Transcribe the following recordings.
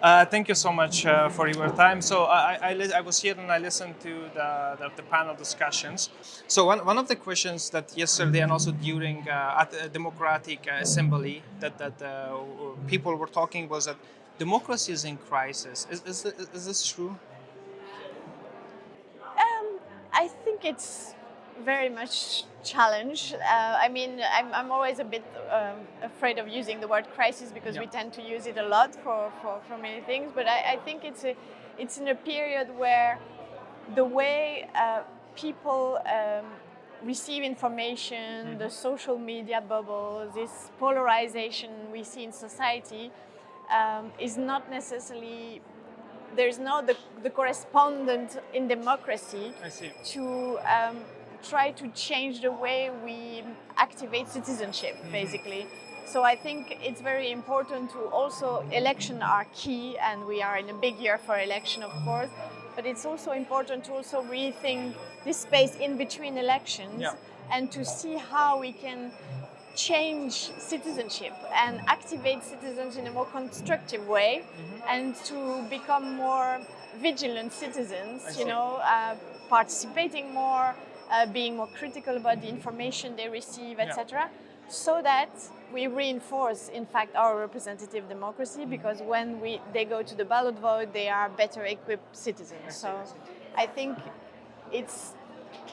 Thank you so much for your time. So I was here and I listened to the panel discussions. So one of the questions that yesterday and also during at the Democratic Assembly that people were talking was that democracy is in crisis. Is this true? I think it's very much challenged. I mean, I'm always a bit afraid of using the word crisis because Yeah. we tend to use it a lot for many things. But I think it's in a period where the way people receive information, the social media bubble, this polarization we see in society is not necessarily there's no the correspondent in democracy I see. to try to change the way we activate citizenship, basically. So I think it's very important to also, election are key, and we are in a big year for election, of course, but it's also important to also rethink this space in between elections. Yeah. And to see how we can change citizenship and activate citizens in a more constructive way, and to become more vigilant citizens, participating more, being more critical about the information they receive, etc., so that we reinforce, in fact, our representative democracy, because when they go to the ballot vote, they are better equipped citizens. So I think it's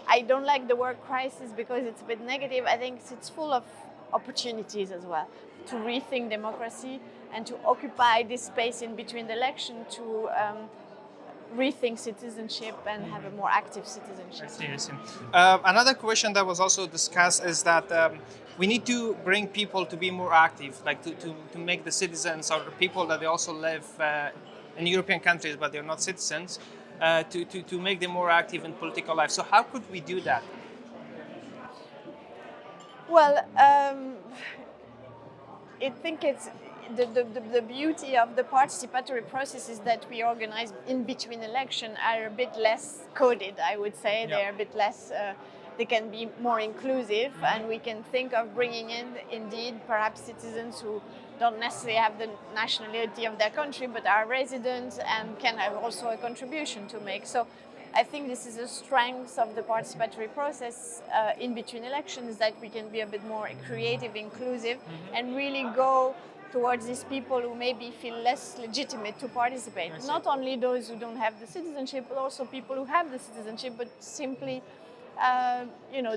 I don't like the word crisis because it's a bit negative. I think it's full of opportunities as well to rethink democracy and to occupy this space in between the election to rethink citizenship and have a more active citizenship. I see. Another question that was also discussed is that we need to bring people to be more active, like to make the citizens or the people that they also live in European countries but they're not citizens, to make them more active in political life. So how could we do that? Well, I think it's the beauty of the participatory process is that we organize in between election are a bit less coded, I would say. Yeah. They're a bit less, they can be more inclusive, and we can think of bringing in, indeed, perhaps citizens who don't necessarily have the nationality of their country but are residents and can have also a contribution to make. So I think this is a strength of the participatory process in between elections, that we can be a bit more creative, inclusive, and really go towards these people who maybe feel less legitimate to participate. Not only those who don't have the citizenship, but also people who have the citizenship but simply,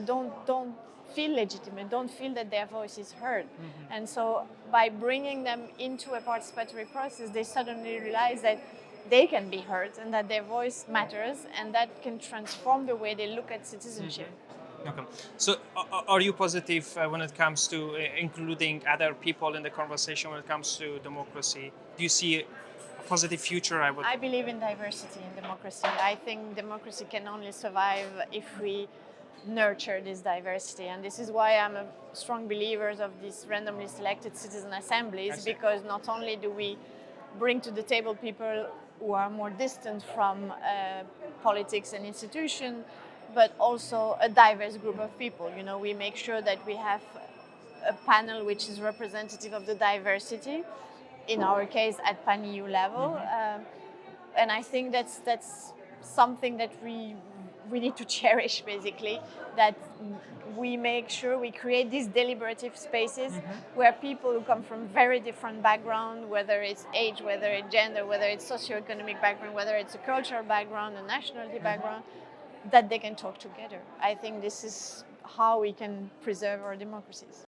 don't feel legitimate, don't feel that their voice is heard. And so by bringing them into a participatory process, they suddenly realize that they can be heard and that their voice matters, and that can transform the way they look at citizenship. Okay. So, are you positive when it comes to including other people in the conversation when it comes to democracy? Do you see a positive future? I believe in diversity in democracy. I think democracy can only survive if we nurture this diversity, and this is why I'm a strong believer of these randomly selected citizen assemblies, because not only do we bring to the table people who are more distant from politics and institution, but also a diverse group of people. We make sure that we have a panel which is representative of the diversity, in our case at pan-EU level. And I think that's something that we need to cherish, basically, that we make sure we create these deliberative spaces where people who come from very different background, whether it's age, whether it's gender, whether it's socioeconomic background, whether it's a cultural background, a nationality background, that they can talk together. I think this is how we can preserve our democracies.